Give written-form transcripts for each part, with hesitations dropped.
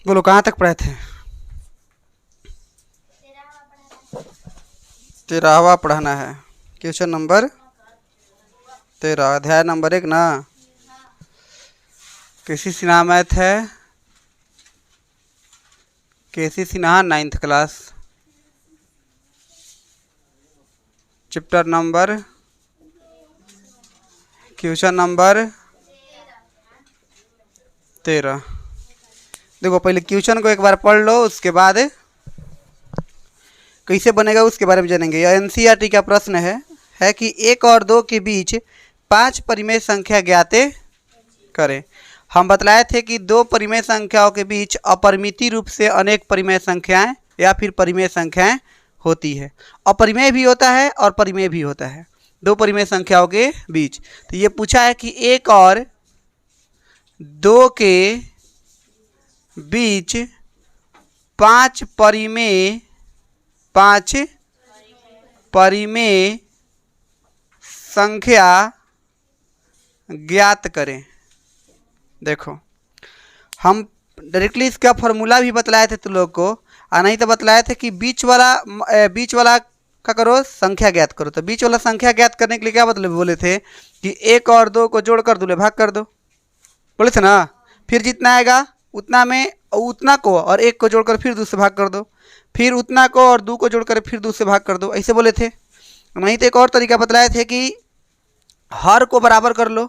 बोलो कहाँ तक पढ़े थे? 13वां पढ़ाना है। क्वेश्चन नंबर 13, अध्याय नंबर 1 ना। केसी सिन्हा मैथ है, K C Sinha 9th class. Chapter number, question number 13। देखो पहले क्वेश्चन को एक बार पढ़ लो, उसके बाद कैसे बनेगा उसके बारे में जानेंगे। यह एनसीईआरटी का प्रश्न है कि 1 और 2 के बीच 5 परिमेय संख्या ज्ञात करें। हम बतलाए थे कि 2 परिमेय संख्याओं के बीच अपरिमित रूप से अनेक परिमेय संख्याएं या फिर परिमेय संख्याएं होती है। अपरिमेय भी होता है और परिमेय भी होता है 2 परिमेय संख्याओं के बीच। तो ये पूछा है कि 1 और 2 के बीच 5 परिमेय संख्या ज्ञात करें। देखो हम डायरेक्टली इसका फॉर्मूला भी बतलाए थे तुम लोग को, और नहीं तो बतलाए थे कि बीच वाला क्या करो, संख्या ज्ञात करो। तो बीच वाला संख्या ज्ञात करने के लिए क्या बोले थे कि 1 और 2 को जोड़कर दूल्हे भाग कर दो, बोले थे ना। फिर जितना आएगा उतना में उतना को और 1 को जोड़कर फिर 2 से भाग कर दो, फिर उतना को और 2 को जोड़कर फिर 2 से भाग कर दो, ऐसे बोले थे। नहीं तो एक और तरीका बतलाए थे कि हर को बराबर कर लो।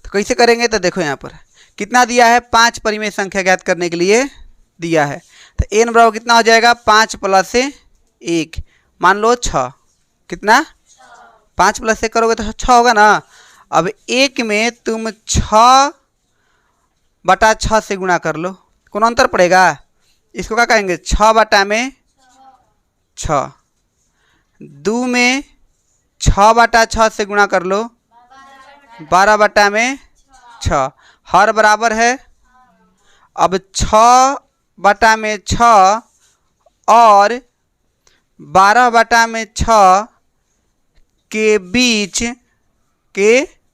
तो कैसे करेंगे, तो देखो यहाँ पर कितना दिया है, 5 परिमेय संख्या ज्ञात करने के लिए दिया है। तो n बराबर कितना हो जाएगा, 5 + 1, मान लो 6। कितना, 5 + 1 करोगे तो 6 होगा ना। अब 1 में तुम 6/6 से गुणा कर लो, कौन अंतर पड़ेगा, इसको क्या कहेंगे 6/6। 2 में 6/6 से गुणा कर लो, 12/6। हर बराबर है। अब 6/6 और 12/6 के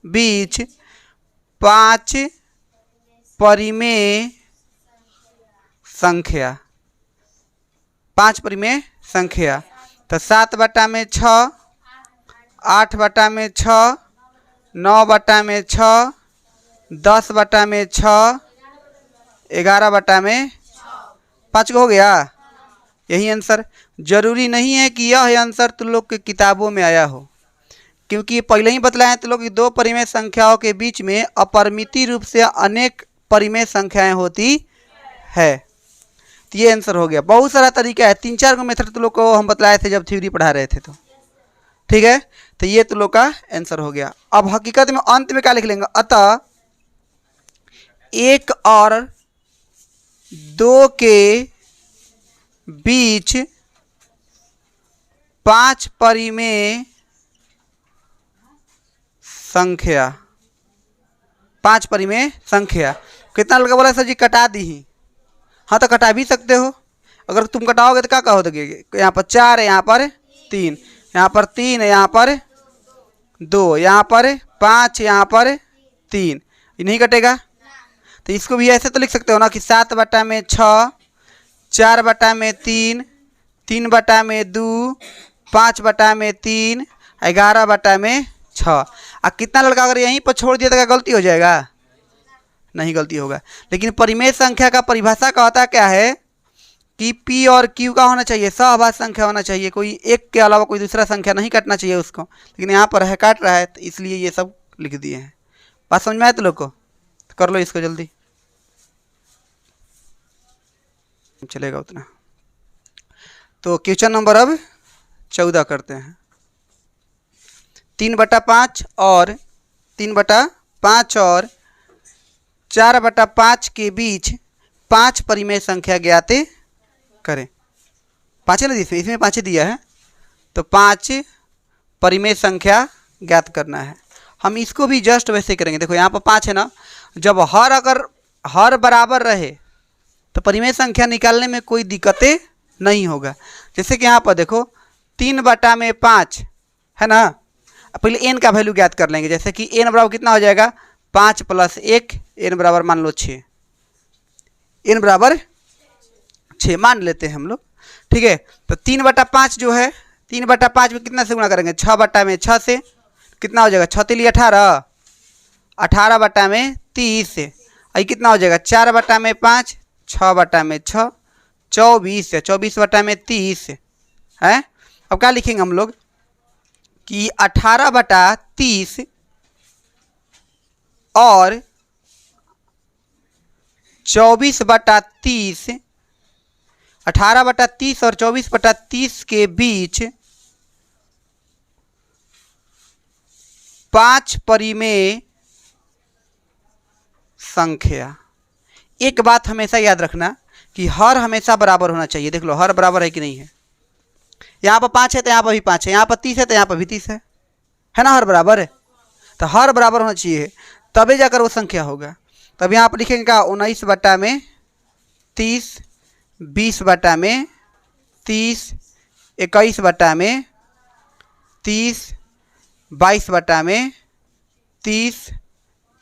बीच 5 परिमेय संख्या, 5 परिमेय संख्या। तो 7/6, 8/6, 9/6, 10/6, 11/6, 5 को हो गया। यही आंसर। जरूरी नहीं है कि यह आंसर तुम लोग के किताबों में आया हो, क्योंकि पहले ही बतलाया तुम लोग कि 2 परिमेय संख्याओं के बीच में अपरिमित रूप से अनेक परिमेय संख्याएं होती है। तो ये आंसर हो गया। बहुत सारा तरीका है, 3-4 को मेथड तुम लोग को हम बतलाए थे जब थ्योरी पढ़ा रहे थे। तो ठीक है, तो ये तुम लोग का आंसर हो गया। अब हकीकत में अंत में क्या लिख लेंगे, अतः 1 और 2 के बीच 5 परिमेय संख्या, 5 परिमेय संख्या। कितना लड़का बोला सर जी कटा दी ही, हाँ तो कटा भी सकते हो। अगर तुम कटाओगे तो क्या कहोगे, यहाँ पर 4 है, यहाँ पर 3, यहाँ पर 3 है, यहाँ पर 2, यहाँ पर 5, यहाँ पर 3, ये नहीं कटेगा। तो इसको भी ऐसे तो लिख सकते हो ना कि 7/6, 4/3, 3/2, 5/3, 11/6। और कितना लड़का अगर यहीं पर छोड़ दिया तो क्या गलती हो जाएगा, नहीं गलती होगा। लेकिन परिमेय संख्या का परिभाषा का होता क्या है कि P और Q का होना चाहिए, सहभाज्य संख्या होना चाहिए, कोई एक के अलावा कोई दूसरा संख्या नहीं काटना चाहिए उसको। लेकिन यहाँ पर है काट रहा है, तो इसलिए ये सब लिख दिए हैं। बात समझ में आया तो लोग को, तो कर लो इसको जल्दी, चलेगा उतना। तो क्वेश्चन नंबर अब 14 करते हैं। 3/5 और 4/5 के बीच 5 परिमेय संख्या ज्ञात करें। 5 ना इसमें 5 दिया है, तो 5 परिमेय संख्या ज्ञात करना है। हम इसको भी जस्ट वैसे करेंगे। देखो यहाँ पर 5 है ना, जब अगर हर बराबर रहे तो परिमेय संख्या निकालने में कोई दिक्कतें नहीं होगा। जैसे कि यहाँ पर देखो 3/5 है ना, पहले n का वैल्यू ज्ञात कर लेंगे। जैसे कि n बराबर कितना हो जाएगा, 5 + 1, n बराबर मान लो 6, n बराबर 6 मान लेते हैं हम लोग, ठीक है। तो 3/5 जो है, 3/5 में कितना से गुणा करेंगे, 6/6 से, कितना हो जाएगा, 6 3 18, 18/30 से, ये कितना हो जाएगा, 4/5, 6/6, 24 है, 24/30 है। अब क्या लिखेंगे हम लोग कि 18/30 और 24/30, 18/30 और 24/30 के बीच 5 परिमेय संख्या। एक बात हमेशा याद रखना कि हर हमेशा बराबर होना चाहिए। देख लो हर बराबर है कि नहीं है, यहाँ पर 5 है तो यहाँ पर भी 5 है, यहाँ पर 30 है तो यहाँ पर भी 30 है ना, हर बराबर है। तो हर बराबर होना चाहिए तभी जाकर वो संख्या होगा। तब यहाँ पर लिखेंगे क्या, 19/30, 20/30, 21/30, 22/30,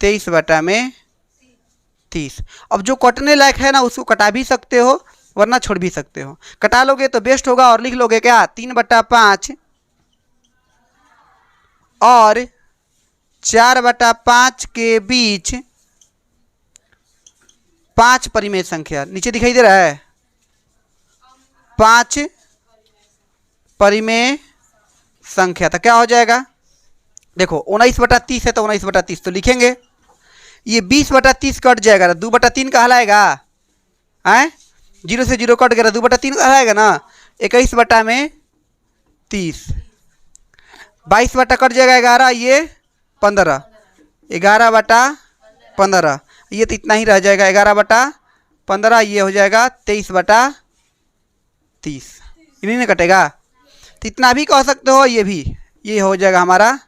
23/30। अब जो कटने लायक है ना उसको कटा भी सकते हो वरना छोड़ भी सकते हो। कटा लोगे तो बेस्ट होगा और लिख लोगे क्या, 3/5 और 4/5 के बीच 5 परिमेय संख्या। नीचे दिखाई दे रहा है 5 परिमेय संख्या। तो क्या हो जाएगा, देखो 19/30 है तो 19/30 तो लिखेंगे, ये 20/30 कट जाएगा, 2/3 कहलाएगा, हैं 0 से 0 कट गया, 2/3 कहलाएगा ना। 21/30, 22 कट जाएगा 11, ये 15, 11/15, ये तो इतना ही रह जाएगा, 11/15, ये हो जाएगा 23/30, इन्हीं में कटेगा। तो इतना भी कह सकते हो, ये भी, ये हो जाएगा हमारा।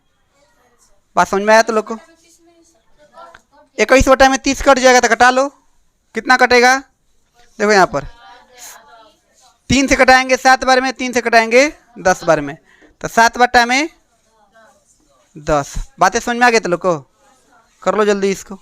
बात समझ में आया तो लोग को, 21/30 कट जाएगा तो कटा लो, कितना कटेगा, देखो यहाँ पर 3 से कटाएंगे 7 बार में, 3 से कटाएंगे 10 बार में, तो 7/10। बातें समझ में आ गई तो लोग को, कर लो जल्दी इसको।